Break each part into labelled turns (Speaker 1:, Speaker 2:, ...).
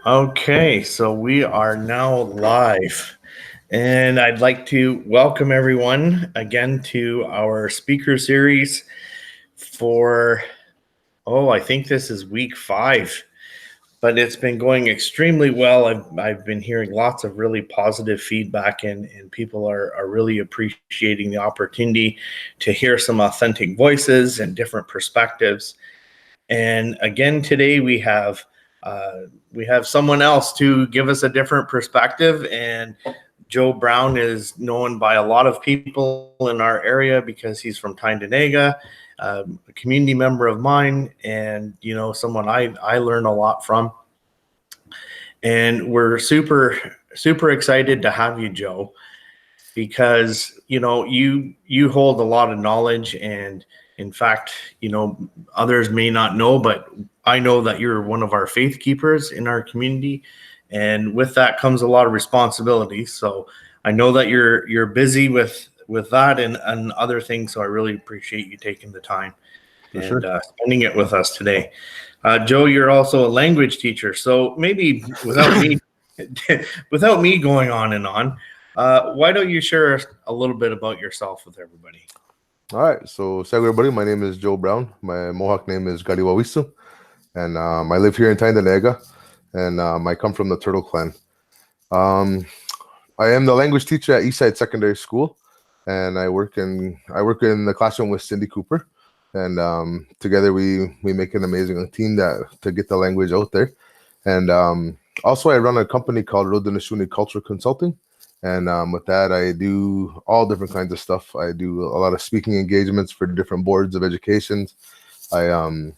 Speaker 1: Okay, so we are now live, and I'd like to welcome everyone again to our speaker series for, I think this is week 5, but it's been going extremely well. I've been hearing lots of really positive feedback, and people are really appreciating the opportunity to hear some authentic voices and different perspectives. And again, today we have someone else to give us a different perspective. And Joe Brown is known by a lot of people in our area because he's from Tyndonega, a community member of mine, and someone I learn a lot from. And we're super excited to have you, Joe, because you hold a lot of knowledge, and in fact, others may not know, but I know that you're one of our faith keepers in our community, and with that comes a lot of responsibility. So I know that you're busy with that and other things. So I really appreciate you taking the time and spending it with us today. Joe, you're also a language teacher, so maybe without me going on and on, why don't you share a little bit about yourself with everybody?
Speaker 2: All right, so everybody, my name is Joe Brown. My Mohawk name is Karihwawihson, and I live here in Tyndonega, and I come from the Turtle Clan. I am the language teacher at Eastside Secondary School, and I work in the classroom with Cindy Cooper, and together we make an amazing team to get the language out there. And also, I run a company called Rodinishuni Cultural Consulting. And with that, I do all different kinds of stuff. I do a lot of speaking engagements for different boards of education. I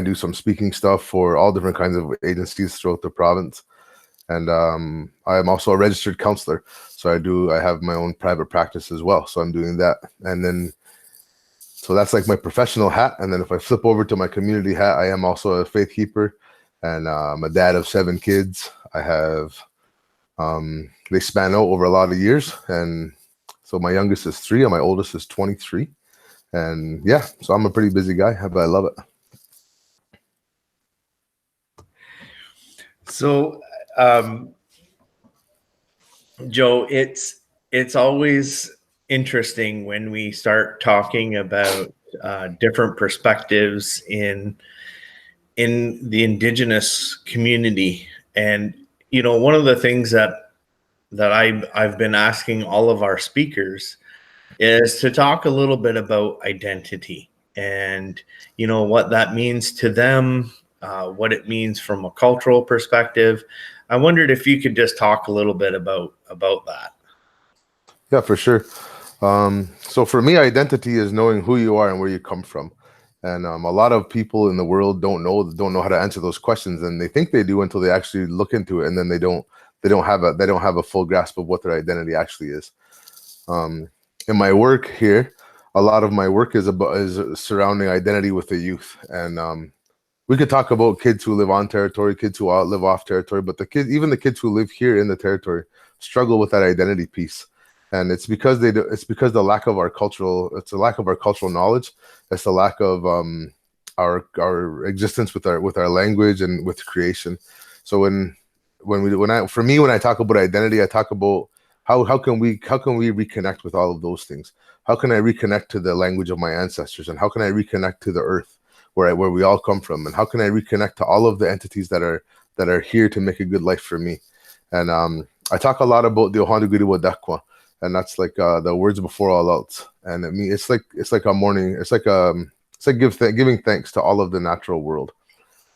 Speaker 2: do some speaking stuff for all different kinds of agencies throughout the province. And I'm also a registered counselor. So I have my own private practice as well. So I'm doing that. And then, so that's like my professional hat. And then if I flip over to my community hat, I am also a faith keeper. And I'm a dad of 7 kids. I have... they span out over a lot of years, and so my youngest is 3 and my oldest is 23, and yeah, so I'm a pretty busy guy, but I love it.
Speaker 1: So, Joe, it's always interesting when we start talking about different perspectives in the Indigenous community, and one of the things that I've been asking all of our speakers is to talk a little bit about identity and what that means to them, what it means from a cultural perspective. I wondered if you could just talk a little bit about that.
Speaker 2: Yeah, for sure. So for me, identity is knowing who you are and where you come from. And a lot of people in the world don't know how to answer those questions, and they think they do until they actually look into it, and then they don't have a full grasp of what their identity actually is. In my work here, a lot of my work is surrounding identity with the youth, and we could talk about kids who live on territory, kids who live off territory, but even the kids who live here in the territory struggle with that identity piece. And it's because it's the lack of our cultural knowledge. It's the lack of our existence with our language and with creation. So when I talk about identity, I talk about how can we reconnect with all of those things? How can I reconnect to the language of my ancestors, and how can I reconnect to the earth where we all come from, and how can I reconnect to all of the entities that are here to make a good life for me? And I talk a lot about the Ohondaguriwadekwa, and that's like the words before all else. And it's like a morning. It's like giving thanks to all of the natural world.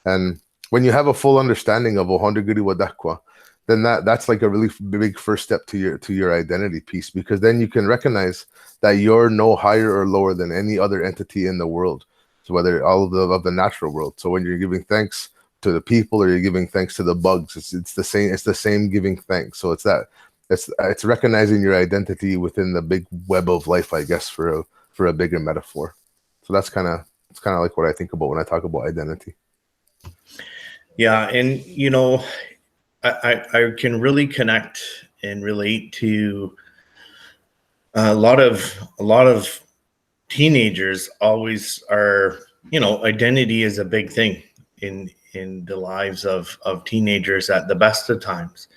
Speaker 2: And when you have a full understanding of Ohondaguriwadekwa, then that's like a really big first step to your identity piece, because then you can recognize that you're no higher or lower than any other entity in the world. So whether all of the natural world. So when you're giving thanks to the people, or you're giving thanks to the bugs, it's the same. It's the same giving thanks. So it's recognizing your identity within the big web of life, I guess, for a bigger metaphor. So it's kind of like what I think about when I talk about identity.
Speaker 1: Yeah, and I can really connect and relate to a lot of teenagers always are, identity is a big thing in in the lives of teenagers at the best of times.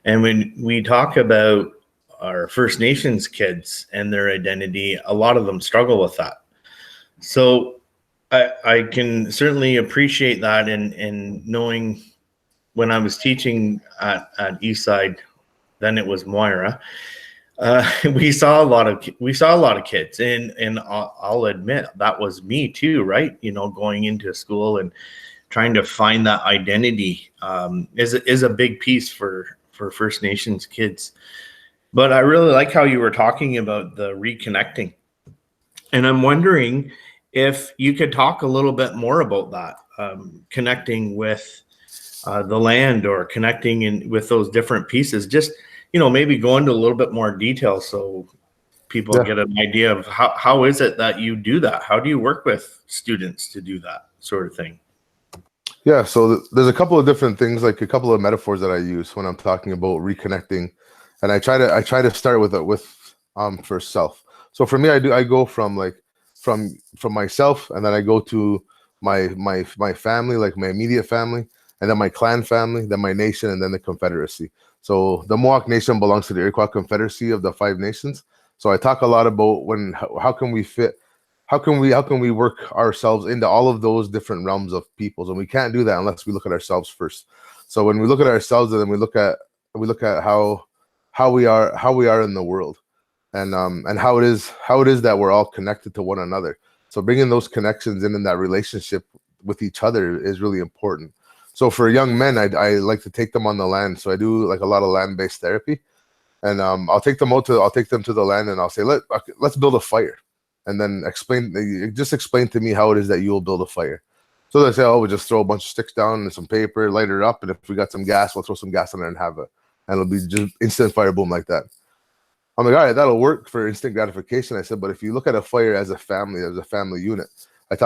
Speaker 1: And when we talk about our First Nations kids and their identity, a lot of them struggle with that. So I can certainly appreciate that, and knowing when I was teaching at Eastside, then it was Moira. We saw a lot of kids, and I'll admit that was me too, right? You know, going into school and trying to find that identity is a big piece for First Nations kids. But I really like how you were talking about the reconnecting, and I'm wondering if you could talk a little bit more about that, connecting with the land, or connecting with those different pieces. Just, maybe go into a little bit more detail so people get an idea of how is it that you do that? How do you work with students to do that sort of thing?
Speaker 2: Yeah, so there's a couple of different things, like a couple of metaphors that I use when I'm talking about reconnecting, and I try to start with for self. So for me, I go from myself, and then I go to my family, like my immediate family, and then my clan family, then my nation, and then the Confederacy. So the Mohawk Nation belongs to the Iroquois Confederacy of the 5 nations. So I talk a lot about how can we work ourselves into all of those different realms of peoples, and we can't do that unless we look at ourselves first. So when we look at ourselves, and then we look at how we are in the world, and how it is that we're all connected to one another. So bringing those connections in that relationship with each other is really important. So for young men, I like to take them on the land. So I do like a lot of land-based therapy, and I'll take them to the land, and I'll say, let's build a fire, and then explain to me how it is that you will build a fire. So they say, oh, we'll just throw a bunch of sticks down and some paper, light it up, and if we got some gas, we'll throw some gas on there and it'll be just instant fire, boom, like that. I'm like, all right, that'll work for instant gratification. I said, but if you look at a fire as a family unit, I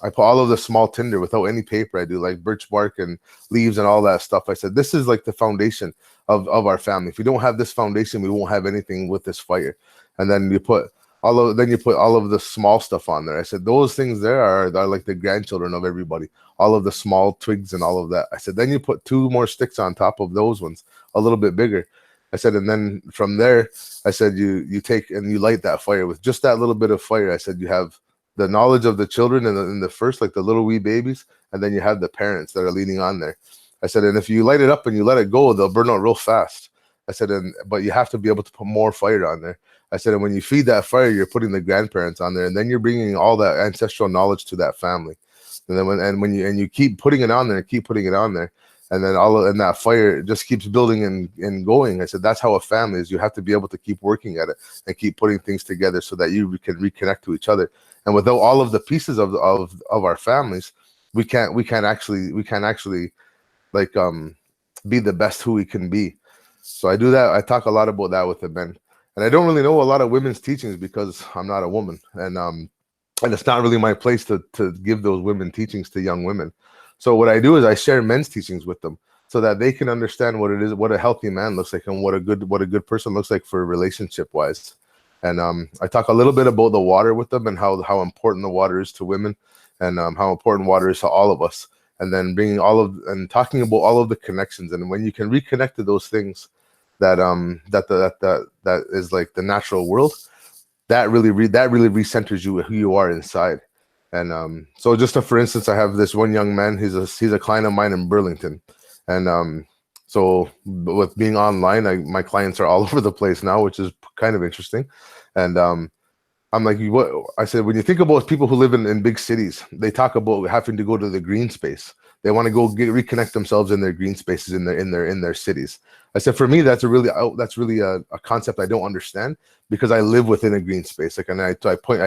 Speaker 2: put all of the small tinder without any paper. I do like birch bark and leaves and all that stuff. I said, this is like the foundation of our family. If we don't have this foundation, we won't have anything with this fire. And then you put all of the small stuff on there. I said, those things there are like the grandchildren of everybody, all of the small twigs and all of that. I said, then you put 2 more sticks on top of those ones, a little bit bigger. I said, and then from there, I said, you take and you light that fire. With just that little bit of fire, I said, you have the knowledge of the children in the first, like the little wee babies, and then you have the parents that are leaning on there. I said, and if you light it up and you let it go, they'll burn out real fast. I said, but you have to be able to put more fire on there. I said, and when you feed that fire, you're putting the grandparents on there, and then you're bringing all that ancestral knowledge to that family. And then when you keep putting it on there, and then that fire just keeps building and going. I said, that's how a family is. You have to be able to keep working at it and keep putting things together so that you can reconnect to each other. And without all of the pieces of our families, we can't actually like be the best who we can be. So I do that. I talk a lot about that with the men, and I don't really know a lot of women's teachings because I'm not a woman, and it's not really my place to give those women teachings to young women. So what I do is I share men's teachings with them so that they can understand what it is, what a healthy man looks like, and what a good person looks like for relationship wise. And I talk a little bit about the water with them and how important the water is to women, and how important water is to all of us. And then talking about all of the connections. And when you can reconnect to those things that is like the natural world, that really recenters you who you are inside. And so just for instance, I have this one young man. He's a client of mine in Burlington, and so with being online, my clients are all over the place now, which is kind of interesting. And I'm like, what? I said, when you think about people who live in big cities, they talk about having to go to the green space. They want to go reconnect themselves in their green spaces in their cities. I said, for me, that's really a concept I don't understand, because I live within a green space. Like, and I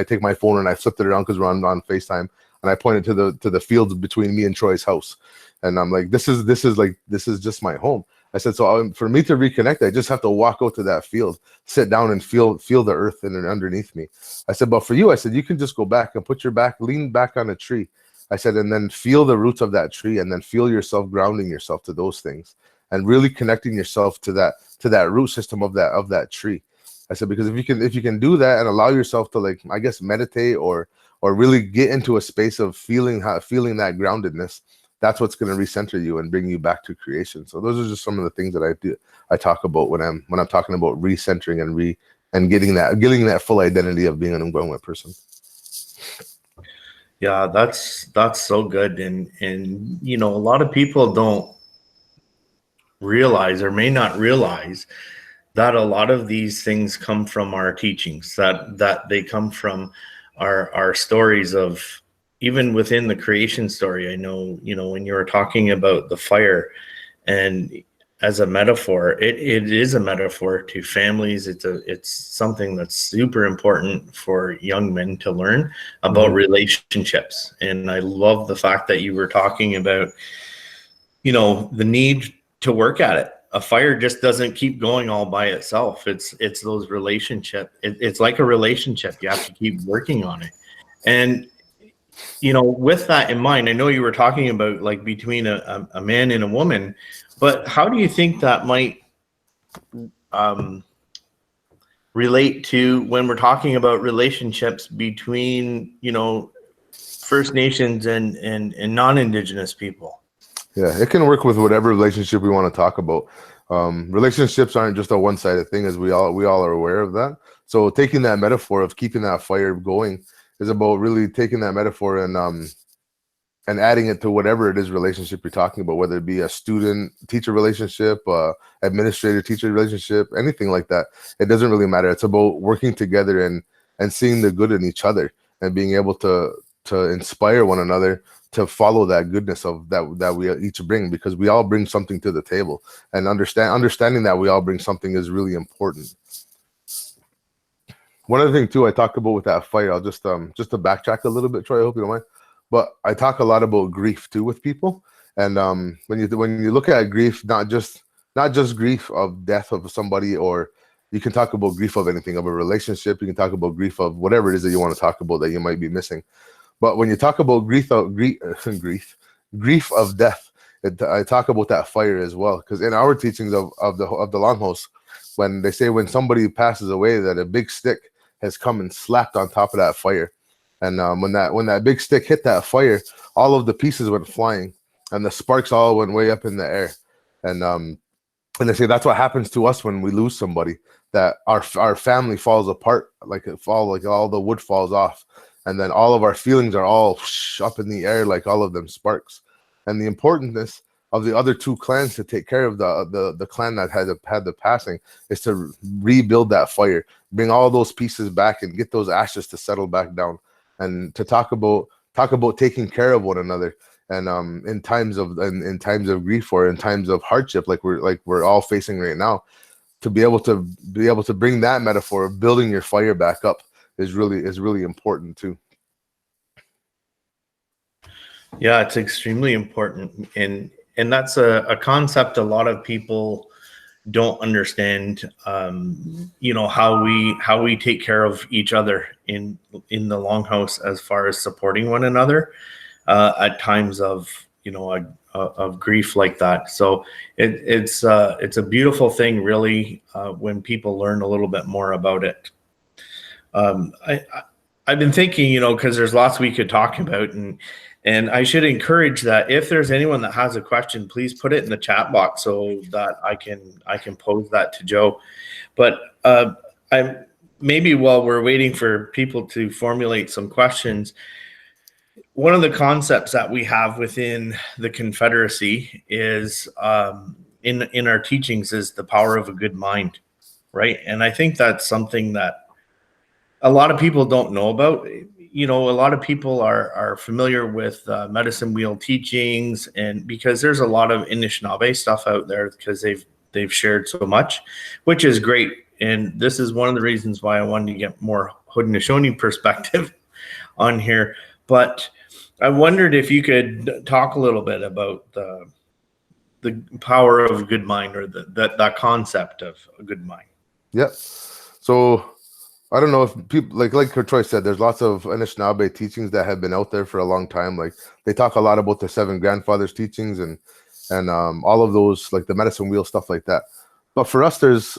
Speaker 2: take my phone and I flipped it around because we're on FaceTime, and I pointed to the fields between me and Troy's house, and I'm like, this is just my home. I said, so for me to reconnect, I just have to walk out to that field, sit down, and feel the earth underneath me. I said, but for you, I said, you can just go back and lean back on a tree. I said, and then feel the roots of that tree, and then feel yourself grounding yourself to those things, and really connecting yourself to that root system of that tree. I said, because if you can do that and allow yourself to, like, I guess, meditate or or really get into a space of feeling that groundedness. That's what's going to recenter you and bring you back to creation. So those are just some of the things that I talk about when I'm talking about recentering and getting that full identity of being an Ungwengwe person.
Speaker 1: Yeah, that's so good. And a lot of people don't realize, or may not realize, that a lot of these things come from our teachings, that they come from our stories of, even within the creation story. I know, when you were talking about the fire, and as a metaphor, it is a metaphor to families. It's something that's super important for young men to learn about relationships. And I love the fact that you were talking about, the need to work at it. A fire just doesn't keep going all by itself. It's those it's like a relationship. You have to keep working on it. And with that in mind, I know you were talking about like between a man and a woman, but how do you think that might relate to when we're talking about relationships between First Nations and non-Indigenous people?
Speaker 2: Yeah, it can work with whatever relationship we want to talk about. Relationships aren't just a one-sided thing, as we all are aware of that. So taking that metaphor of keeping that fire going is about really taking that metaphor and adding it to whatever it is relationship you're talking about, whether it be a student-teacher relationship, administrator-teacher relationship, anything like that. It doesn't really matter. It's about working together and seeing the good in each other and being able to inspire one another to follow that goodness of that we each bring, because we all bring something to the table, and understanding that we all bring something is really important. One other thing too, I talked about with that fire, I'll just to backtrack a little bit, Troy, I hope you don't mind, but I talk a lot about grief too with people. And when you look at grief, not just grief of death of somebody, or you can talk about grief of anything, of a relationship, you can talk about grief of whatever it is that you want to talk about that you might be missing. But when you talk about grief of death, I talk about that fire as well. Because in our teachings of the Longhouse, when they say when somebody passes away, that a big stick has come and slapped on top of that fire, and when that big stick hit that fire, all of the pieces went flying, and the sparks all went way up in the air, and they say that's what happens to us when we lose somebody, that our family falls apart, like all the wood falls off. And then all of our feelings are all up in the air, like all of them sparks. And the importance of the other two clans to take care of the clan that had the passing is to rebuild that fire, bring all those pieces back, and get those ashes to settle back down, and to talk about taking care of one another. And in times of grief, or in times of hardship, like we're all facing right now, to be able to bring that metaphor of building your fire back up is really important too.
Speaker 1: Yeah, it's extremely important, and that's a concept a lot of people don't understand. How we take care of each other in the Longhouse, as far as supporting one another at times of of grief like that. So it's a beautiful thing, really, when people learn a little bit more about it. I've been thinking, because there's lots we could talk about, and I should encourage that if there's anyone that has a question, please put it in the chat box so that I can pose that to Joe. But maybe while we're waiting for people to formulate some questions, one of the concepts that we have within the Confederacy is in our teachings is the power of a good mind, right? And I think that's something that a lot of people don't know about. A lot of people are familiar with medicine wheel teachings, and because there's a lot of Anishinaabe stuff out there, because they've shared so much, which is great. And this is one of the reasons why I wanted to get more Haudenosaunee perspective on here. But I wondered if you could talk a little bit about the power of a good mind, or that concept of a good mind.
Speaker 2: Yep. So I don't know if people like Troy said, there's lots of Anishinaabe teachings that have been out there for a long time. Like they talk a lot about the seven grandfathers teachings and all of those, like the medicine wheel stuff like that. But for us, there's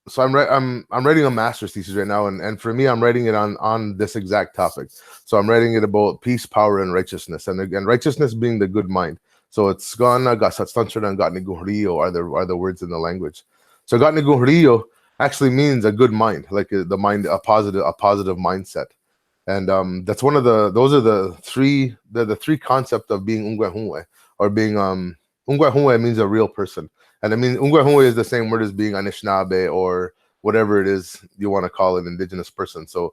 Speaker 2: so I'm writing a master's thesis right now, and for me, I'm writing it on this exact topic. So I'm writing it about peace, power, and righteousness, and again, righteousness being the good mind. So it's gana gasatstanchara and gatnigurio are the words in the language. So gatnigurio actually means a good mind, like the mind, a positive mindset. And that's one of those are the three concept of being ungwehunwe, or being ungwehunwe means a real person. And I mean, ungwehunwe is the same word as being Anishinaabe or whatever it is you want to call an indigenous person. So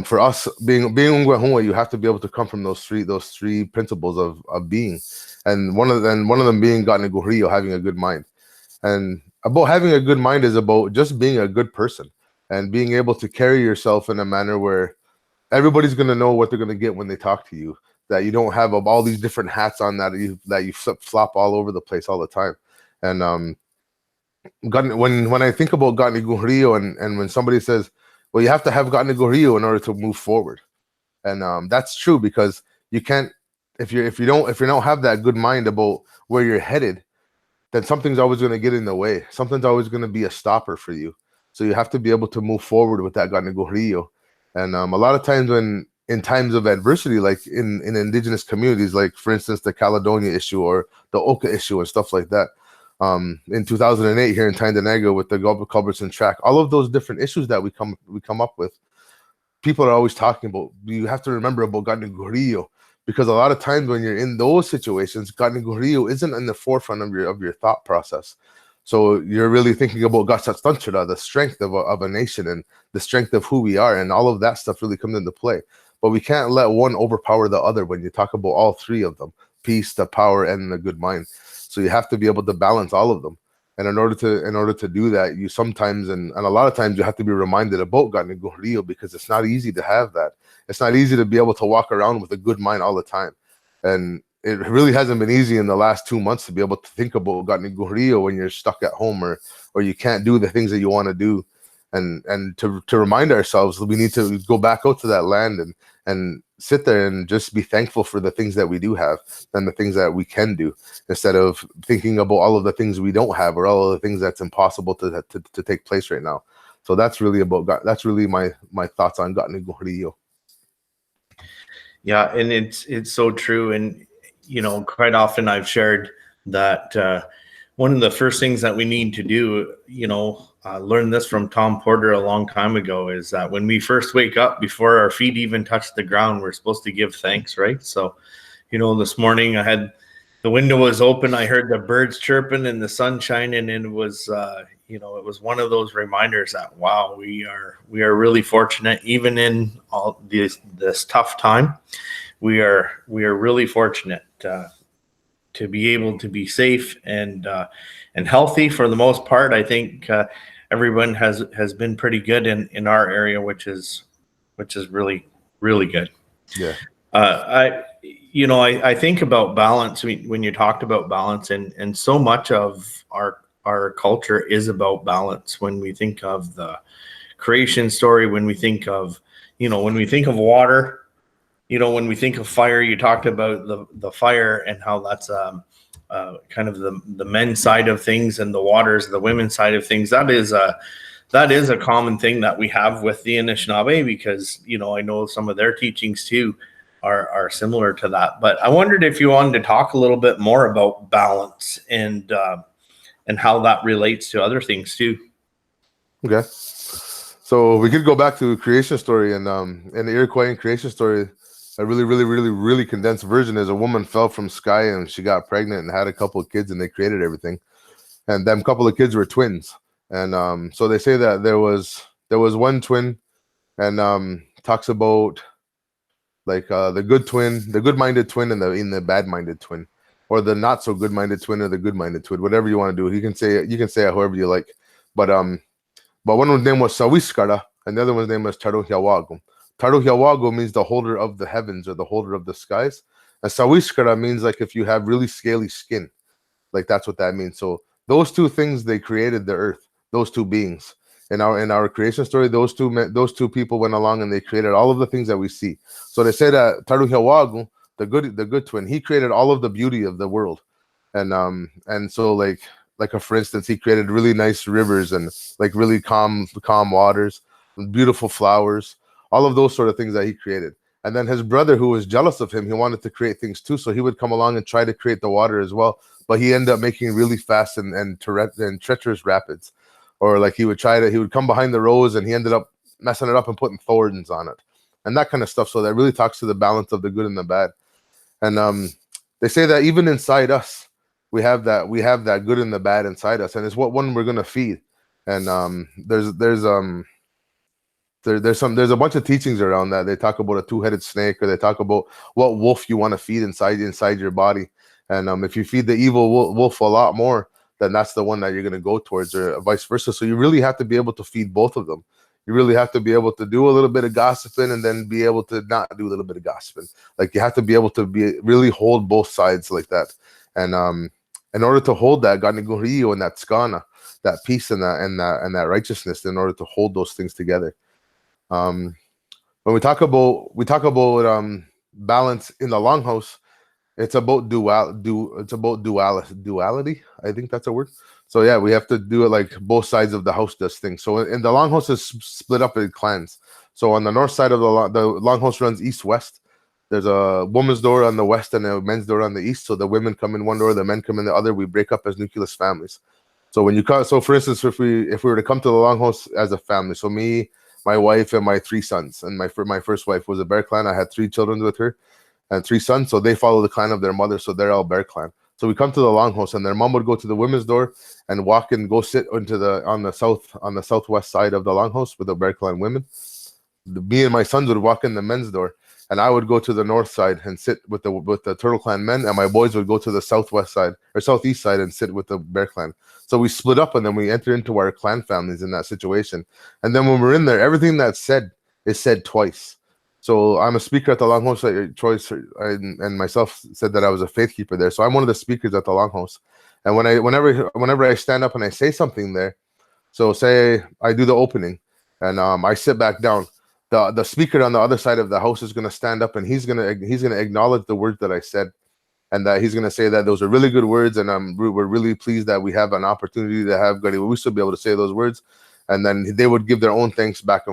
Speaker 2: for us, being ungwehunwe, you have to be able to come from those three principles of being, and one of them being Gatneguhrio, having a good mind. And about having a good mind is about just being a good person and being able to carry yourself in a manner where everybody's going to know what they're going to get when they talk to you, that you don't have all these different hats on that you flop all over the place all the time. And when I think about Gatneguhrio, and when somebody says, well, you have to have Gatneguhrio in order to move forward, and that's true, because you can't, if you don't have that good mind about where you're headed, then something's always going to get in the way. Something's always going to be a stopper for you. So you have to be able to move forward with that Gatneguhrio. And a lot of times in times of adversity, like in indigenous communities, like for instance, the Caledonia issue or the Oka issue and stuff like that, in 2008 here in Tyndonega with the Culbertson track, all of those different issues that we come up with, people are always talking about, you have to remember about Gatneguhrio, because a lot of times when you're in those situations, Gatneguhrio isn't in the forefront of your thought process. So you're really thinking about Gatsatstanchara, the strength of a nation and the strength of who we are, and all of that stuff really comes into play. But we can't let one overpower the other when you talk about all three of them: peace, the power, and the good mind. So you have to be able to balance all of them. And in order to do that, you sometimes and a lot of times you have to be reminded about Gatneguhrio, because it's not easy to have that. It's not easy to be able to walk around with a good mind all the time. And it really hasn't been easy in the last 2 months to be able to think about Gatneguhrio when you're stuck at home or you can't do the things that you want to do. And to remind ourselves, we need to go back out to that land and sit there and just be thankful for the things that we do have and the things that we can do, instead of thinking about all of the things we don't have or all of the things that's impossible to take place right now. So that's really my thoughts on Gatneguhrio.
Speaker 1: Yeah, and it's so true. And quite often I've shared that one of the first things that we need to do, learn this from Tom Porter a long time ago, is that when we first wake up, before our feet even touch the ground, we're supposed to give thanks, right? So, this morning the window was open, I heard the birds chirping and the sun shining, and it was one of those reminders that, wow, we are really fortunate, even in all this tough time. We are really fortunate to be able to be safe and healthy for the most part. I think everyone has been pretty good in our area, which is really, really good.
Speaker 2: Yeah.
Speaker 1: I think about balance when you talked about balance, and so much of our culture is about balance. When we think of the creation story, when we think of water, when we think of fire, you talked about the fire and how that's kind of the men's side of things, and the water is the women's side of things. That is a common thing that we have with the Anishinaabe, because I know some of their teachings too are similar to that. But I wondered if you wanted to talk a little bit more about balance and how that relates to other things too.
Speaker 2: Okay. So we could go back to creation story, and in the Iroquois creation story, a really, really, really, really condensed version is a woman fell from sky and she got pregnant and had a couple of kids, and they created everything. And them couple of kids were twins. And so they say that there was one twin, and talks about like the good twin, the good-minded twin, and the bad-minded twin, or the not so good-minded twin, or the good-minded twin, whatever you want to do. You can say it however you like. But one of name was Sawiskara, and the other one's name was Karihwawihson. Karihwawihson means the holder of the heavens, or the holder of the skies. And Sawiskara means like if you have really scaly skin, like that's what that means. So those two things, they created the earth. Those two beings in our creation story, those two people went along and they created all of the things that we see. So they say that Karihwawihson, the good twin, he created all of the beauty of the world. And so like for instance, he created really nice rivers and like really calm waters, beautiful flowers, all of those sort of things that he created. And then his brother, who was jealous of him, he wanted to create things too, so he would come along and try to create the water as well. But he ended up making really fast and treacherous rapids, or like he would come behind the rose, and he ended up messing it up and putting thorns on it, and that kind of stuff. So that really talks to the balance of the good and the bad. And they say that even inside us, we have that good and the bad inside us, and it's what one we're gonna feed. And there's a bunch of teachings around that. They talk about a two-headed snake, or they talk about what wolf you want to feed inside your body. And if you feed the evil wolf a lot more, then that's the one that you're going to go towards, or vice versa. So you really have to be able to feed both of them. You really have to be able to do a little bit of gossiping and then be able to not do a little bit of gossiping. Like, you have to be able to really hold both sides like that. And in order to hold that ganigurio and that skana, that peace and that righteousness, in order to hold those things together. When we talk about balance in the longhouse, it's about duality. I think that's a word. So yeah, we have to do it like both sides of the house does things. So in the longhouse is split up in clans. So on the north side of the longhouse runs east-west. There's a woman's door on the west and a men's door on the east. So the women come in one door, the men come in the other. We break up as nucleus families. So for instance, if we were to come to the longhouse as a family, so me, my wife, and my 3 sons, and my first wife was a Bear Clan. I had 3 children with her and 3 sons, so they follow the clan of their mother, so they're all Bear Clan. So we come to the longhouse, and their mom would go to the women's door and walk and go sit on the southwest side of the longhouse with the Bear Clan women. Me and my sons would walk in the men's door, and I would go to the north side and sit with the Turtle Clan men, and my boys would go to the southwest side or southeast side and sit with the Bear Clan. So we split up, and then we enter into our clan families in that situation. And then when we're in there, everything that's said is said twice. So I'm a speaker at the longhouse. Troy and myself said that I was a faith keeper there. So I'm one of the speakers at the longhouse. And whenever I stand up and I say something there, so say I do the opening, and I sit back down, the speaker on the other side of the house is going to stand up, and he's gonna acknowledge the words that I said, and that he's going to say that those are really good words, and we're really pleased that we have an opportunity to have Karihwawihson be able to say those words. And then they would give their own thanks back.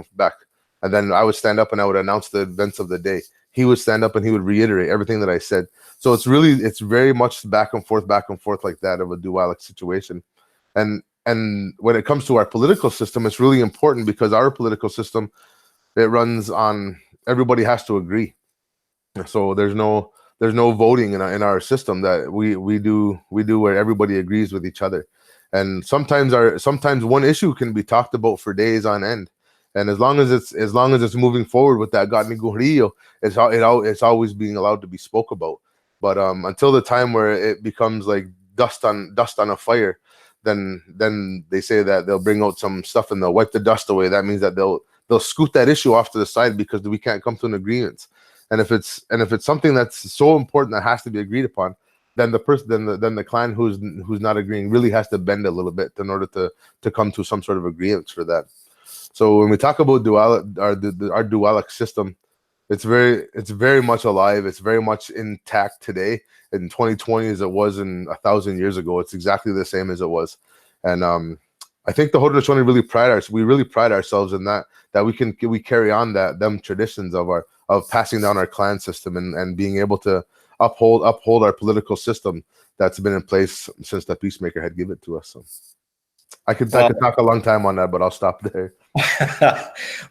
Speaker 2: And then I would stand up and I would announce the events of the day. He would stand up and he would reiterate everything that I said. So it's very much back and forth like that, of a dualic situation. And when it comes to our political system, it's really important, because our political system, it runs on everybody has to agree. So there's no voting in our system that we do where everybody agrees with each other. And sometimes one issue can be talked about for days on end. And as long as it's moving forward with that ganigurio, it's always being allowed to be spoke about. But until the time where it becomes like dust on a fire, then they say that they'll bring out some stuff and they'll wipe the dust away. That means that they'll scoot that issue off to the side because we can't come to an agreement. And if it's something that's so important that has to be agreed upon, then the clan who's not agreeing really has to bend a little bit in order to come to some sort of agreement for that. So when we talk about our dualic system, it's very much alive. It's very much intact today in 2020 as it was in 1,000 years ago. It's exactly the same as it was. And I think the Haudenosaunee really pride ourselves in that we carry on them traditions of passing down our clan system and being able to uphold our political system that's been in place since the Peacemaker had given it to us. So I could talk a long time on that, but I'll stop there.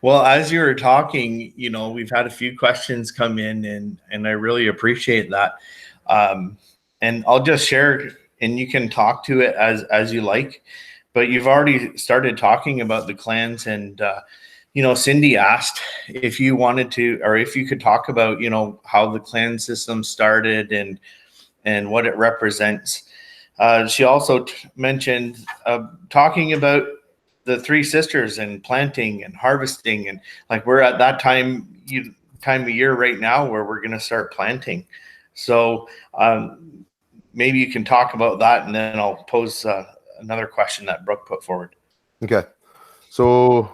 Speaker 1: Well, as you were talking, we've had a few questions come in, and I really appreciate that. And I'll just share, and you can talk to it as you like. But you've already started talking about the clans, and Cindy asked if you wanted to, or if you could talk about how the clan system started and what it represents. She also mentioned talking about the 3 sisters and planting and harvesting, and like we're at that time of year right now where we're going to start planting. So maybe you can talk about that, and then I'll pose another question that Brooke put forward.
Speaker 2: Okay, so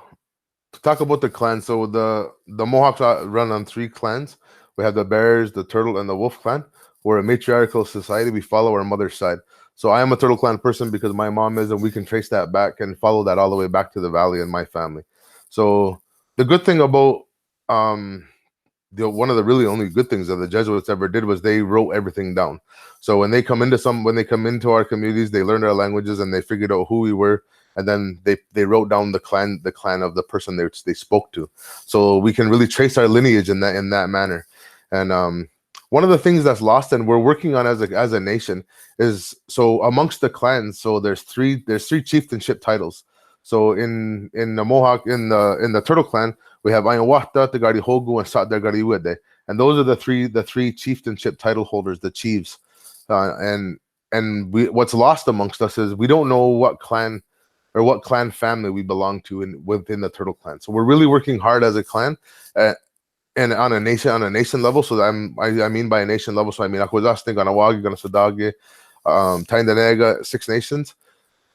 Speaker 2: to talk about the clans, so the Mohawks run on 3 clans. We have the Bears, the Turtle, and the Wolf clan. We're a matriarchal society. We follow our mother's side. So I am a Turtle Clan person because my mom is, and we can trace that back and follow that all the way back to the valley and my family. So the good thing about one of the really only good things that the Jesuits ever did was they wrote everything down. So when they come into our communities, they learned our languages and they figured out who we were, and then they wrote down the clan of the person they spoke to. So we can really trace our lineage in that manner. And one of the things that's lost and we're working on as a nation is, so amongst the clans, so there's three chieftainship titles. So in the Mohawk, in the Turtle Clan, we have Ayawata, Tagarihogu, and Satdagariwede. And those are the three chieftainship title holders, the chiefs. And what's lost amongst us is we don't know what clan or what clan family we belong to within the Turtle Clan. So we're really working hard as a clan, and on a nation level. So I mean by a nation level, so I mean Akwesasne, Ganawagi, Ganasadage, Taindanega, 6 Nations.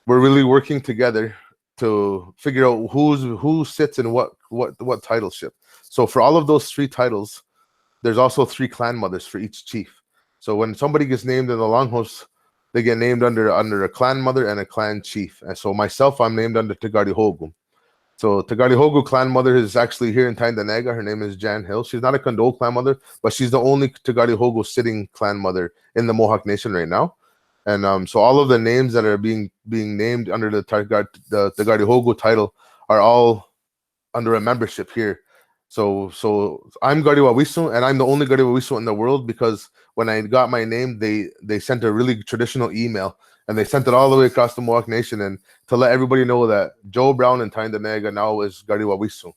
Speaker 2: We're really working together to figure out who sits in what titleship. So for all of those 3 titles, there's also 3 clan mothers for each chief. So when somebody gets named in the Longhouse, they get named under a clan mother and a clan chief. And so myself, I'm named under Tagarihogu. So Tagarihogu clan mother is actually here in Taindanega. Her name is Jan Hill. She's not a Condole clan mother, but she's the only Tagarihogu sitting clan mother in the Mohawk Nation right now. And so all of the names that are being named under the Tagarihogu title are all under a membership here. So I'm Karihwawihson, and I'm the only Karihwawihson in the world, because when I got my name, they sent a really traditional email, and they sent it all the way across the Mohawk Nation, and to let everybody know that Joe Brown in Taindanega now is Karihwawihson,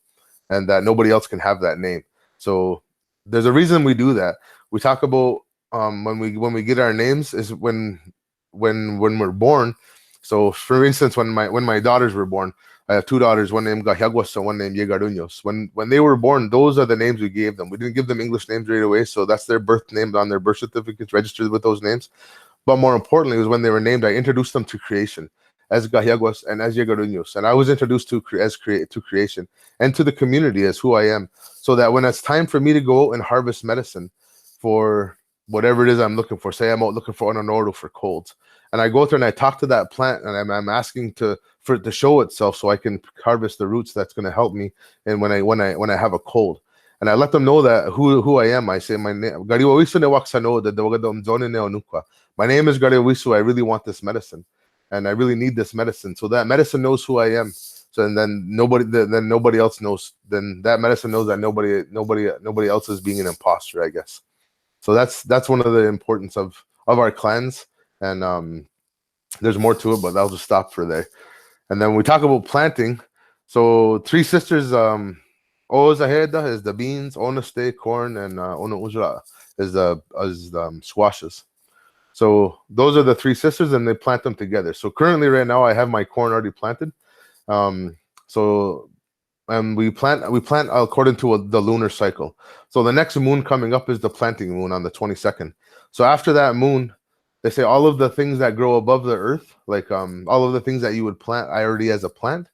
Speaker 2: and that nobody else can have that name. So there's a reason we do that. We talk about when we get our names is when we're born. So for instance, when my daughters were born, I have 2 daughters, one named Karihwawihson and one named Yegaruños. When they were born, those are the names we gave them. We didn't give them English names right away, so that's their birth names on their birth certificates, registered with those names. But more importantly, was when they were named, I introduced them to creation as Karihwawihson and as Yegaruños, and I was introduced to creation and to the community as who I am, so that when it's time for me to go out and harvest medicine for whatever it is I'm looking for, say I'm out looking for Ononoru for colds, and I go through and I talk to that plant, and I'm asking for it to show itself so I can harvest the roots that's going to help me, and when I have a cold, and I let them know that who I am. I say my name, my name is Karihwawihson. I really want this medicine, and I really need this medicine. So that medicine knows who I am. So and then nobody else knows. Then that medicine knows that nobody else is being an imposter, I guess. So that's one of the importance of our clans, and there's more to it, but I'll just stop for there. And then we talk about planting. So 3 sisters, Oozaheda is the beans, Onaste corn, and Onaujra is the squashes. So those are the 3 sisters, and they plant them together. So currently, right now, I have my corn already planted. And we plant according to the lunar cycle. So the next moon coming up is the planting moon on the 22nd. So after that moon, they say all of the things that grow above the earth, like all of the things that you would plant already as a plant,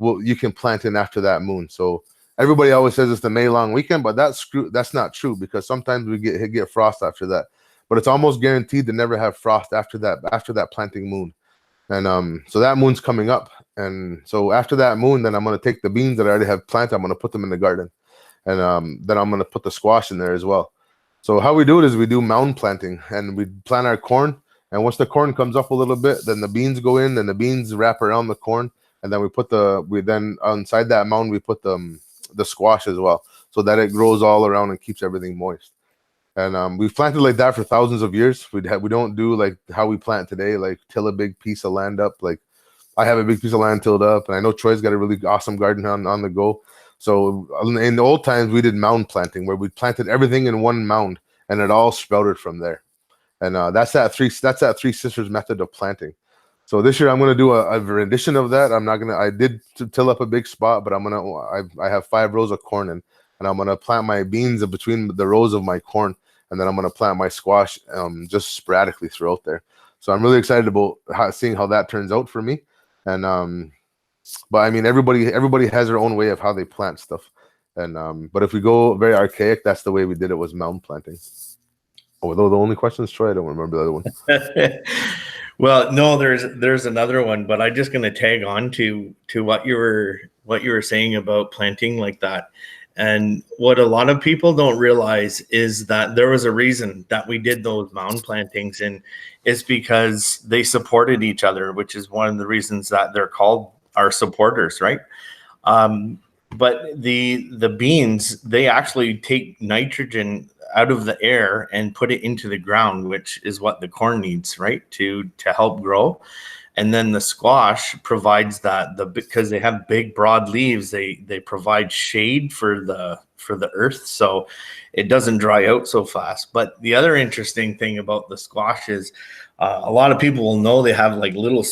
Speaker 2: you can plant in after that moon. So everybody always says it's the May long weekend, but that's not true, because sometimes we get frost after that. But it's almost guaranteed to never have frost after that planting moon. And so that moon's coming up. And so after that moon, then I'm going to take the beans that I already have planted, I'm going to put them in the garden. And then I'm going to put the squash in there as well. So how we do it is we do mound planting, and we plant our corn. And once the corn comes up a little bit, then the beans go in, and the beans wrap around the corn. And then we then inside that mound, we put the squash as well, so that it grows all around and keeps everything moist. And we've planted like that for thousands of years. We don't do like how we plant today, like till a big piece of land up. Like I have a big piece of land tilled up, and I know Troy's got a really awesome garden on the go. So in the old times, we did mound planting, where we planted everything in one mound, and it all sprouted from there. And that's that three sisters method of planting. So this year I'm going to do a rendition of that. I did till up a big spot, but I have 5 rows of corn in, and I'm going to plant my beans in between the rows of my corn, and then I'm going to plant my squash just sporadically throughout there. So I'm really excited about seeing how that turns out for me. And but I mean, everybody has their own way of how they plant stuff. And but if we go very archaic, that's the way we did it, was mound planting. Oh, those the only questions, Troy? I don't remember the other one.
Speaker 1: Well, no, there's another one, but I'm just going to tag on to what you were saying about planting like that. And what a lot of people don't realize is that there was a reason that we did those mound plantings, and it's because they supported each other, which is one of the reasons that they're called our supporters, right? Um, but the beans, they actually take nitrogen out of the air and put it into the ground, which is what the corn needs, right, to help grow. And then the squash provides that, because they have big broad leaves, they provide shade for the earth, so it doesn't dry out so fast. But the other interesting thing about the squash is, a lot of people will know they have like little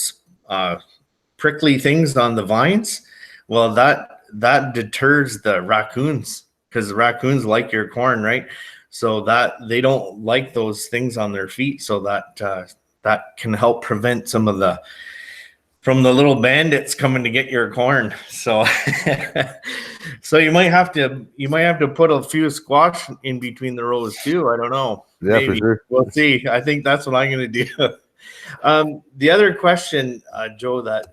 Speaker 1: prickly things on the vines. Well, that deters the raccoons, because the raccoons like your corn, right? So that they don't like those things on their feet, so that can help prevent some of the from the little bandits coming to get your corn. So so you might have to put a few squash in between the rows too. I don't know.
Speaker 2: Yeah, for
Speaker 1: Maybe
Speaker 2: sure.
Speaker 1: we'll see. I think that's what I'm going to do. The other question, Joe, that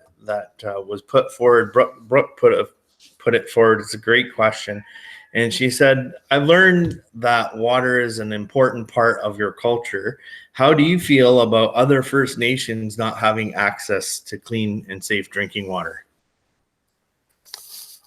Speaker 1: was put forward, Brooke put it forward. It's a great question, and she said, "I learned that water is an important part of your culture. How do you feel about other First Nations not having access to clean and safe drinking water?"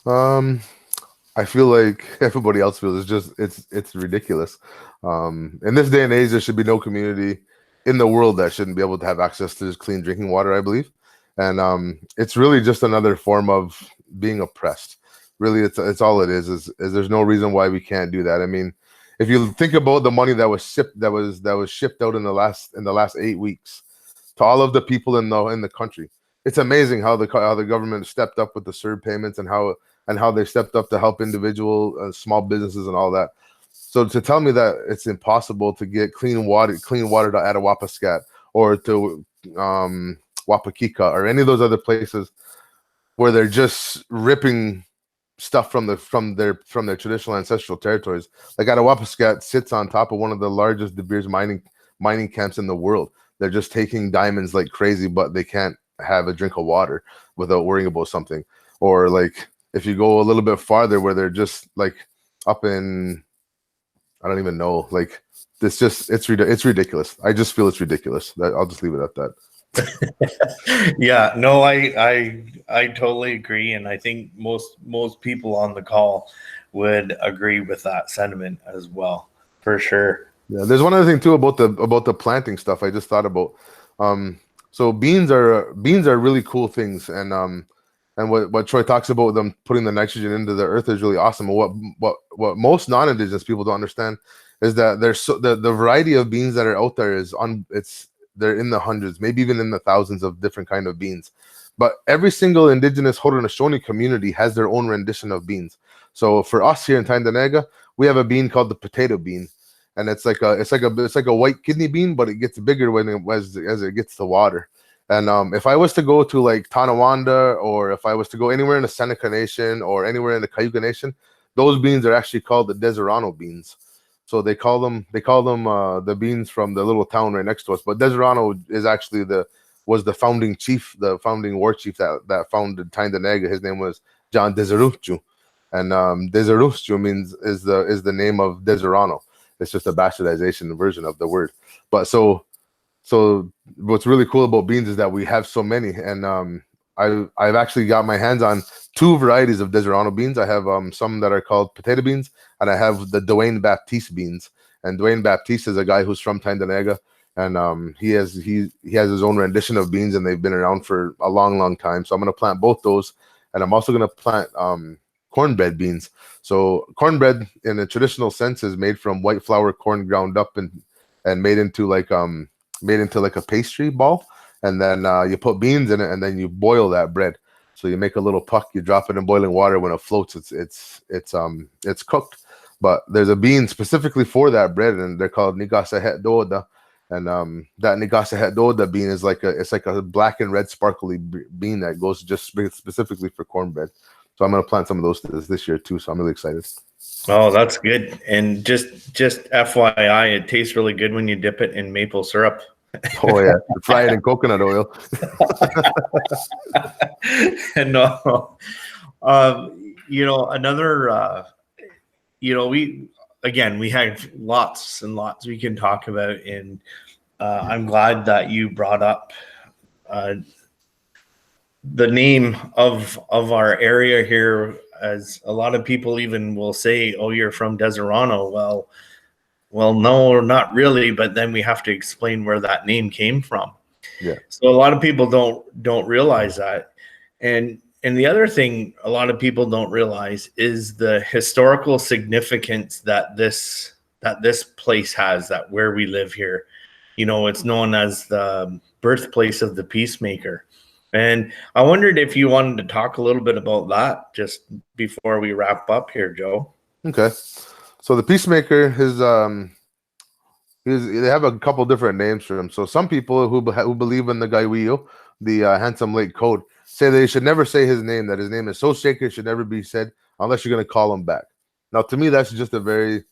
Speaker 2: I feel like everybody else feels. It's ridiculous. In this day and age, there should be no community in the world that shouldn't be able to have access to clean drinking water, I believe. And it's really just another form of being oppressed. Really, it's all it is there's no reason why we can't do that. I mean, if you think about the money that was shipped out in the last 8 weeks to all of the people in the country, it's amazing how the government stepped up with the CERB payments, and how they stepped up to help individual small businesses and all that. So to tell me that it's impossible to get clean water to Attawapiskat or to Wapakika or any of those other places where they're just ripping stuff from their traditional ancestral territories. Like Attawapiskat sits on top of one of the largest De Beers mining camps in the world. They're just taking diamonds like crazy, but they can't have a drink of water without worrying about something. Or like if you go a little bit farther, where they're just like up in, I don't even know, like it's ridiculous. I just feel it's ridiculous. I'll just leave it at that.
Speaker 1: Yeah, no, I totally agree, and I think most people on the call would agree with that sentiment as well, for sure.
Speaker 2: Yeah, there's one other thing too about the planting stuff. I just thought about. So beans are really cool things, and what Troy talks about them putting the nitrogen into the earth is really awesome. What most non-indigenous people don't understand is that there's the variety of beans that are out there they're in the hundreds, maybe even in the thousands of different kind of beans. But every single indigenous Haudenosaunee community has their own rendition of beans. So for us here in Tyendinaga, we have a bean called the potato bean, and it's like a white kidney bean, but it gets bigger as it gets to water. And if I was to go to like Tonawanda, or if I was to go anywhere in the Seneca Nation or anywhere in the Cayuga Nation, those beans are actually called the Deserano beans. So they call them the beans from the little town right next to us. But Deserano is actually was the founding chief, the founding war chief that founded Tyendinaga. His name was John Deseruchu, and Deseruchu is the name of Deserano. It's just a bastardization version of the word. But so what's really cool about beans is that we have so many, and I've actually got my hands on 2 varieties of Deserano beans. I have some that are called potato beans, and I have the Dwayne Baptiste beans. And Dwayne Baptiste is a guy who's from Tyendinaga, and he has his own rendition of beans, and they've been around for a long time. So I'm going to plant both those, and I'm also going to plant cornbread beans. So cornbread, in a traditional sense, is made from white flour corn ground up and made into like a pastry ball, and then you put beans in it, and then you boil that bread. So you make a little puck, you drop it in boiling water. When it floats, it's cooked. But there's a bean specifically for that bread, and they're called Nigasa Het Doda. And that Nigasa Het Doda bean is like a black and red sparkly bean that goes just specifically for cornbread. So I'm gonna plant some of those this year too. So I'm really excited.
Speaker 1: Oh, that's good. And just FYI, it tastes really good when you dip it in maple syrup.
Speaker 2: Oh yeah, fry it in coconut oil.
Speaker 1: No, another, we have lots and lots we can talk about, and I'm glad that you brought up uh, the name of our area here, as a lot of people even will say, "Oh, you're from Deserano." Well, no, not really. But then we have to explain where that name came from.
Speaker 2: Yeah.
Speaker 1: So a lot of people don't realize that, and the other thing a lot of people don't realize is the historical significance that this place has. That where we live here, it's known as the birthplace of the Peacemaker. And I wondered if you wanted to talk a little bit about that just before we wrap up here, Joe.
Speaker 2: Okay. So the Peacemaker, they have a couple different names for him. So some people who believe in the Gaiwio, the handsome lake code, say they should never say his name. That his name is so sacred, it should never be said unless you're going to call him back. Now, to me, that's just a very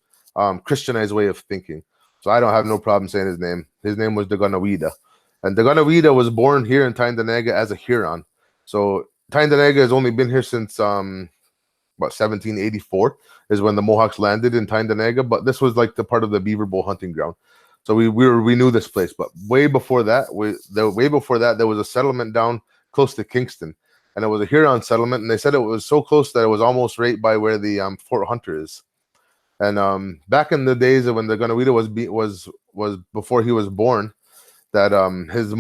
Speaker 2: Christianized way of thinking. So I don't have no problem saying his name. His name was Daganawida, and Daganawida was born here in Tyndonega as a Huron. So Tyndonega has only been here since 1784 is when the Mohawks landed in Tyndonega, but this was like the part of the beaver bowl hunting ground. So we knew this place, but way before that, there was a settlement down close to Kingston, and it was a Huron settlement, and they said it was so close that it was almost right by where the Fort Hunter is. And back in the days of when the Ganawida was before he was born, that his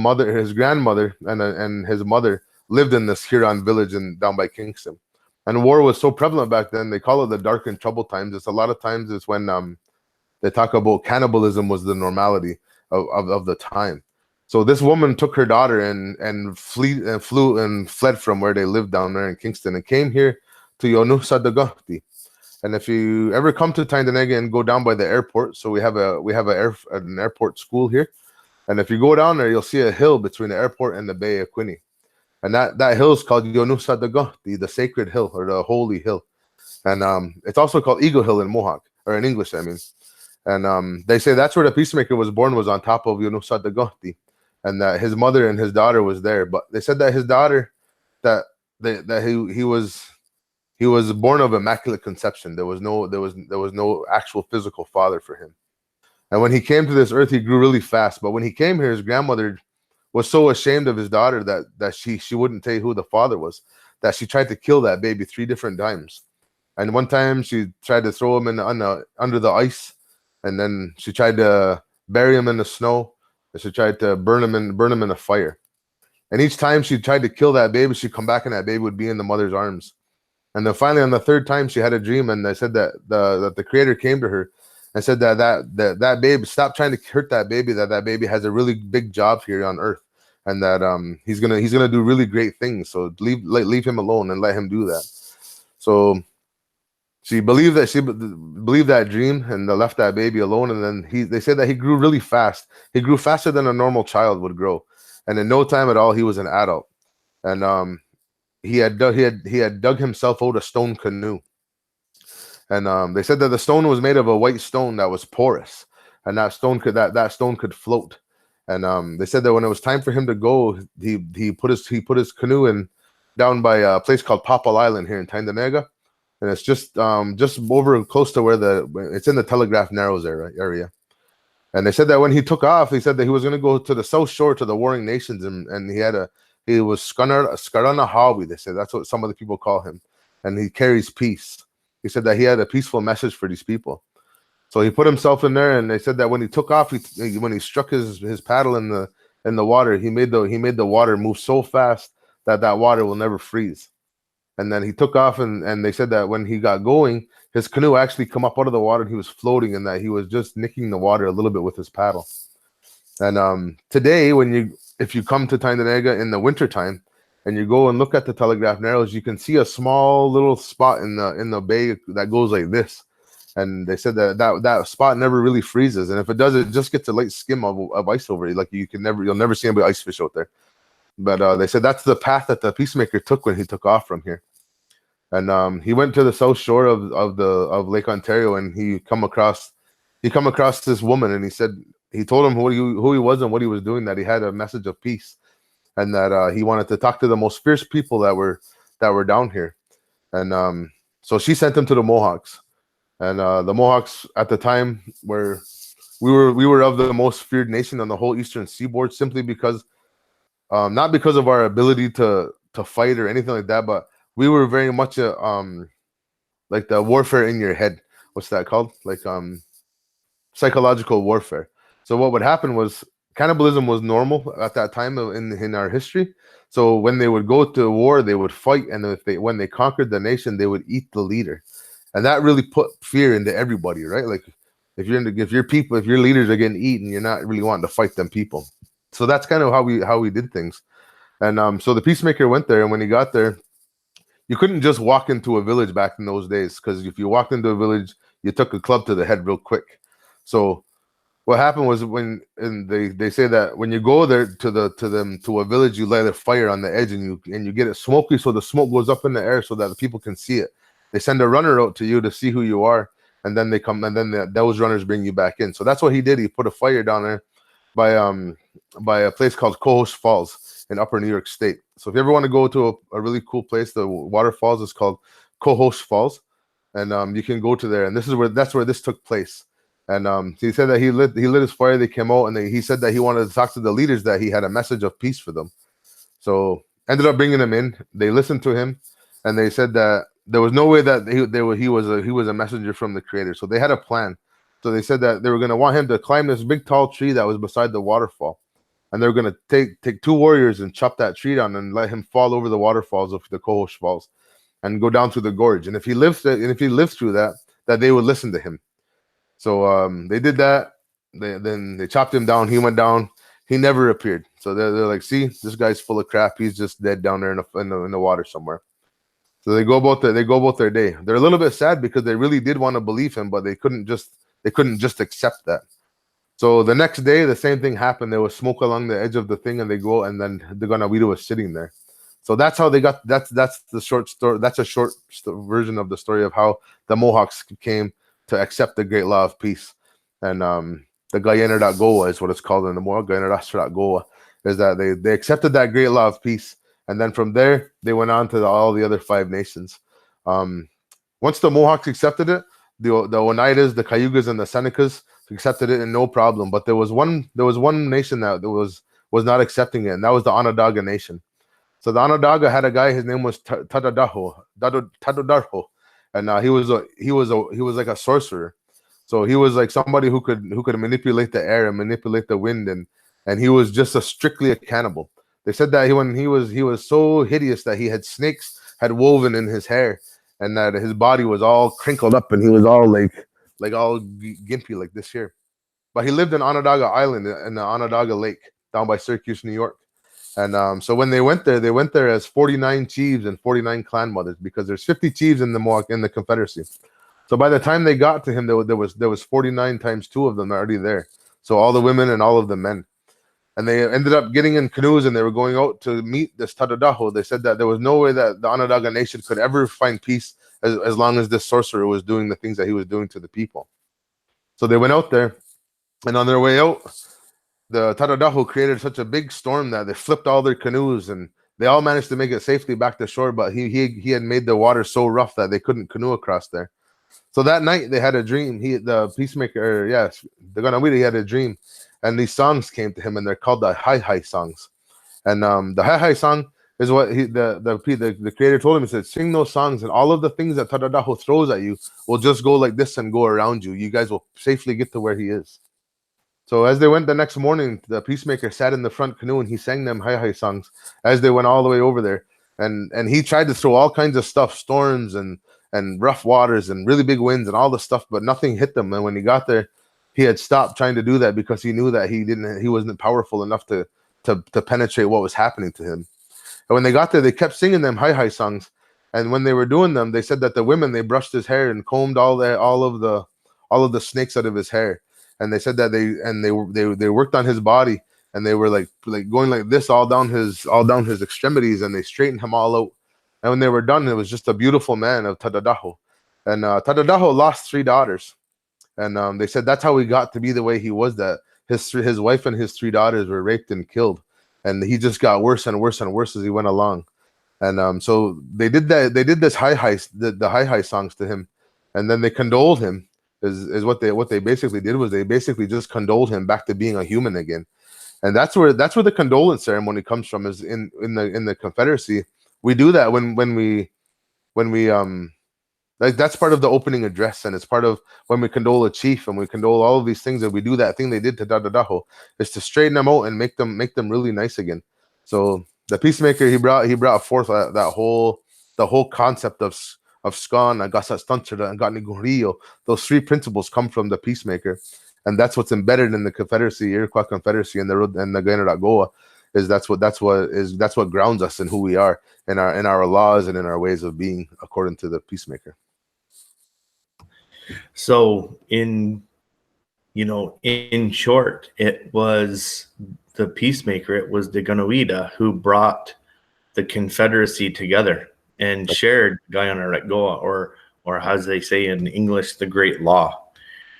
Speaker 2: grandmother, and his mother lived in this Huron village down by Kingston. And war was so prevalent back then, they call it the dark and troubled times. It's a lot of times it's when they talk about cannibalism was the normality of the time. So this woman took her daughter and flew and fled from where they lived down there in Kingston and came here to Yonusadagahti. And if you ever come to Tyndonega and go down by the airport, so we have an airport school here. And if you go down there, you'll see a hill between the airport and the Bay of Quinte. And that hill is called Yonusadagahti, the sacred hill or the holy hill. And it's also called Eagle Hill in Mohawk, or in English, I mean. And they say that's where the Peacemaker was born, was on top of Yonusadagahti, and that his mother and his daughter was there. But they said that his daughter, that he was born of immaculate conception. There was no actual physical father for him. And when he came to this earth, he grew really fast. But when he came here, his grandmother was so ashamed of his daughter that she wouldn't tell you who the father was, that she tried to kill that baby 3 different times. And one time she tried to throw him under the ice, and then she tried to bury him in the snow, and she tried to burn him in a fire. And each time she tried to kill that baby, she'd come back and that baby would be in the mother's arms. And then finally on the 3rd time she had a dream, and they said that the creator came to her and said that baby, stop trying to hurt that baby, that baby has a really big job here on earth, and that he's gonna do really great things. So leave him alone and let him do that. So she believed that dream and left that baby alone. And then they said that he grew really fast. He grew faster than a normal child would grow, and in no time at all he was an adult. And he had dug himself out a stone canoe. And they said that the stone was made of a white stone that was porous, and that stone could float. And they said that when it was time for him to go, he put his canoe in down by a place called Popple Island here in Tyndonega, and it's just over close to where it's in the Telegraph Narrows area. And they said that when he took off, he said that he was going to go to the South Shore to the Warring Nations, and he was Skaranahawi. They said that's what some of the people call him, and he carries peace. He said that he had a peaceful message for these people. So he put himself in there, and they said that when he took off, when he struck his paddle in the water, he made the water move so fast that water will never freeze. And then he took off, and they said that when he got going, his canoe actually come up out of the water, and he was floating, and that he was just nicking the water a little bit with his paddle. And today, if you come to Tyndonega in the wintertime, and you go and look at the Telegraph Narrows, you can see a small little spot in the bay that goes like this. And they said that spot never really freezes, and if it does, it just gets a light skim of ice over it. Like you'll never see anybody ice fish out there. But they said that's the path that the Peacemaker took when he took off from here. And he went to the South Shore of Lake Ontario, and he come across this woman, and he said, he told him who he was and what he was doing, that he had a message of peace, and that he wanted to talk to the most fierce people that were down here. And so she sent him to the Mohawks. And the Mohawks at the time we were of the most feared nation on the whole eastern seaboard, simply because not because of our ability to fight or anything like that, but we were very much like the warfare in your head. What's that called? Like psychological warfare. So what would happen was, cannibalism was normal at that time in our history. So when they would go to war, they would fight, and when they conquered the nation, they would eat the leader, and that really put fear into everybody, right? Like if your leaders are getting eaten, you're not really wanting to fight them people. So that's kind of how we did things. And so the Peacemaker went there, and when he got there, you couldn't just walk into a village back in those days, because if you walked into a village, you took a club to the head real quick. So what happened was, they say that when you go there to a village, you light a fire on the edge, and you get it smoky, so the smoke goes up in the air so that the people can see it. They send a runner out to you to see who you are, and then they come, and then those runners bring you back in. So that's what he did. He put a fire down there by a place called Cohoes Falls in Upper New York State. So if you ever want to go to a really cool place, the waterfalls is called Cohoes Falls, and you can go to there. And that's where this took place. And he said that he lit his fire. They came out, and he said that he wanted to talk to the leaders, that he had a message of peace for them. So ended up bringing them in. They listened to him, and they said that there was no way that he was a messenger from the Creator. So they had a plan. So they said that they were going to want him to climb this big tall tree that was beside the waterfall, and they were going to take two warriors and chop that tree down and let him fall over the waterfalls of the Cohoes Falls and go down through the gorge. And if he lived through that they would listen to him. So they did that. Then they chopped him down. He went down. He never appeared. So they're like, see, this guy's full of crap. He's just dead down there in the water somewhere. So they go about their day. They're a little bit sad because they really did want to believe him, but they couldn't just accept that. So the next day, the same thing happened. There was smoke along the edge of the thing, and they go, and then the Ganawida was sitting there. So that's how they got. That's the short story. That's a short version of the story of how the Mohawks came to accept the Great Law of Peace. And the Guyana.goa is what it's called in the Mohawk. Guyana.goa is that they accepted that Great Law of Peace, and then from there they went on to all the other 5 nations. Once the Mohawks accepted it, the Oneidas, the Cayugas, and the Senecas accepted it, and no problem. But there was one nation that was not accepting it, and that was the Onondaga Nation. So the Onondaga had a guy. His name was Tadodarho, and he was like a sorcerer. So he was like somebody who could manipulate the air and manipulate the wind, and he was just strictly a cannibal. They said that he was so hideous that he had snakes had woven in his hair, and that his body was all crinkled up, and he was all like all gimpy like this here. But he lived in Onondaga Island in the Onondaga Lake down by Syracuse, New York. And so when they went there as 49 chiefs and 49 clan mothers, because there's 50 chiefs in the Mohawk in the Confederacy. So by the time they got to him, there was 49 times 2 of them already there. So all the women and all of the men. And they ended up getting in canoes, and they were going out to meet this Tadodaho. They said that there was no way that the Onondaga Nation could ever find peace as long as this sorcerer was doing the things that he was doing to the people. So they went out there, and on their way out, the Tadodaho created such a big storm that they flipped all their canoes, and they all managed to make it safely back to shore. But he had made the water so rough that they couldn't canoe across there. So that night they had a dream. The Peacemaker, the Ganawida, he had a dream, and these songs came to him, and they're called the Hi songs. And the Hi song is what the Creator told him. He said, sing those songs, and all of the things that Tadodaho throws at you will just go like this and go around you. You guys will safely get to where he is. So as they went the next morning, the Peacemaker sat in the front canoe, and he sang them Hi songs as they went all the way over there. And he tried to throw all kinds of stuff, storms and rough waters and really big winds and all the stuff, but nothing hit them. And when he got there, he had stopped trying to do that because he knew that he wasn't powerful enough to penetrate what was happening to him. And when they got there, they kept singing them Hi songs. And when they were doing them, they said that the women, they brushed his hair and combed all of the snakes out of his hair. And they said that they worked on his body, and they were like going like this all down his extremities, and they straightened him all out. And when they were done, it was just a beautiful man of Tadodaho. And Tadodaho lost 3 daughters. And they said that's how he got to be the way he was, that his wife and his 3 daughters were raped and killed, and he just got worse and worse and worse as he went along. And so they did that. They did this the high songs to him, and then they condoled him. Is what they basically did was they basically just condoled him back to being a human again. And that's where the condolence ceremony comes from. Is in the Confederacy. We do that when we like, that's part of the opening address, and it's part of when we condole a chief and we condole all of these things, and we do that thing they did to Dadadaho, is to straighten them out and make them really nice again. So the Peacemaker, he brought forth the whole concept of Skan, Agasa Stanchera, and Gatnigurio. Those 3 principles come from the Peacemaker, and that's what's embedded in the Confederacy, Iroquois Confederacy, and the Gainaragoa. That's what grounds us in who we are, in our laws and in our ways of being, according to the Peacemaker.
Speaker 1: So in short, it was the Peacemaker, it was the Ganoida who brought the Confederacy together and shared Gainaragoa, or as they say in English, the Great Law,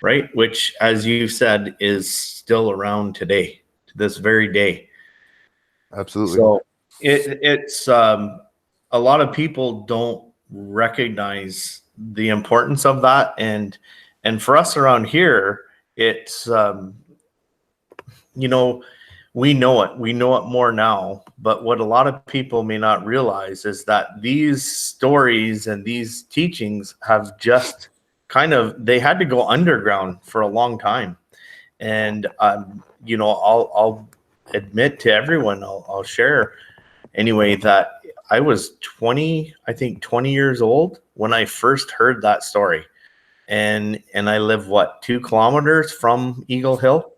Speaker 1: right? Which, as you said, is still around today, to this very day.
Speaker 2: Absolutely.
Speaker 1: So it's a lot of people don't recognize the importance of that, and for us around here, it's we know it more now, but what a lot of people may not realize is that these stories and these teachings have just they had to go underground for a long time. And I'll admit to everyone, I'll share anyway, that I was 20 years old when I first heard that story. And I live 2 kilometers from Eagle Hill,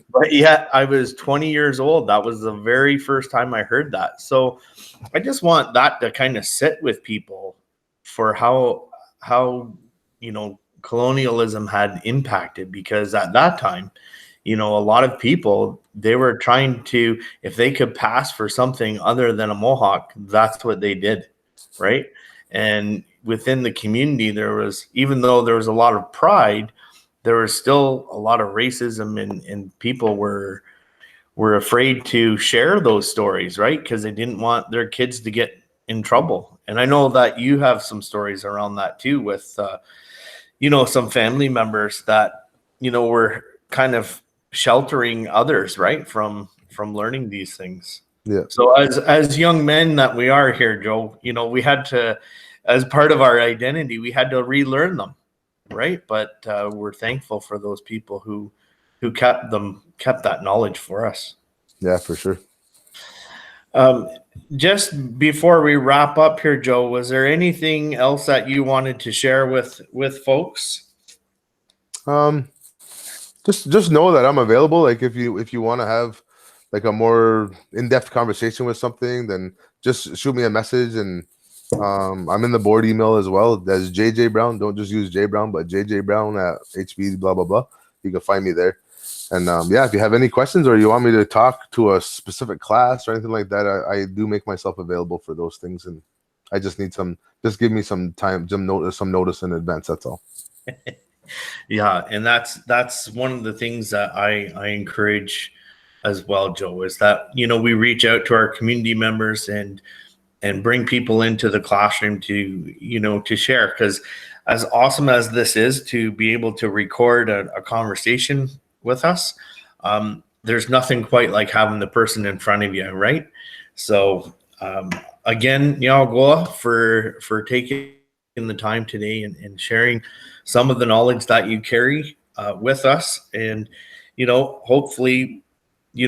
Speaker 1: but yet I was 20 years old. That was the very first time I heard that. So I just want that to kind of sit with people for how colonialism had impacted, because at that time, a lot of people, they were trying to, if they could pass for something other than a Mohawk, that's what they did, right? And within the community, even though there was a lot of pride, there was still a lot of racism, and people were afraid to share those stories, right? Because they didn't want their kids to get in trouble. And I know that you have some stories around that too, with some family members that were kind of sheltering others, right, from learning these things.
Speaker 2: Yeah.
Speaker 1: So as young men that we are here, Joe, we had to, as part of our identity, we had to relearn them, right? But we're thankful for those people who kept that knowledge for us.
Speaker 2: Yeah, for sure.
Speaker 1: Just before we wrap up here, Joe, was there anything else that you wanted to share with folks?
Speaker 2: Just know that I'm available. Like, if you want to have like a more in-depth conversation with something, then just shoot me a message. And I'm in the board email as well. That's JJ Brown. Don't just use J Brown, but JJ Brown at HPEDSB, blah blah blah. You can find me there. And if you have any questions, or you want me to talk to a specific class or anything like that, I do make myself available for those things. And I just need just give me some time, some notice in advance. That's all.
Speaker 1: Yeah, and that's one of the things that I encourage as well, Joe, is that we reach out to our community members and bring people into the classroom to share, because as awesome as this is to be able to record a conversation with us, there's nothing quite like having the person in front of you, right? So again, Yagoa, for taking the time today and sharing some of the knowledge that you carry with us. And hopefully we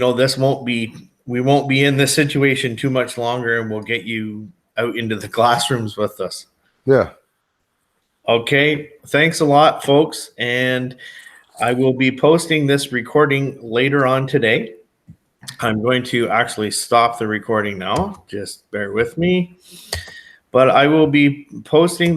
Speaker 1: won't be in this situation too much longer, and we'll get you out into the classrooms with us.
Speaker 2: Yeah.
Speaker 1: Okay, thanks a lot, folks. And I will be posting this recording later on today. I'm going to actually stop the recording now. Just bear with me. But I will be posting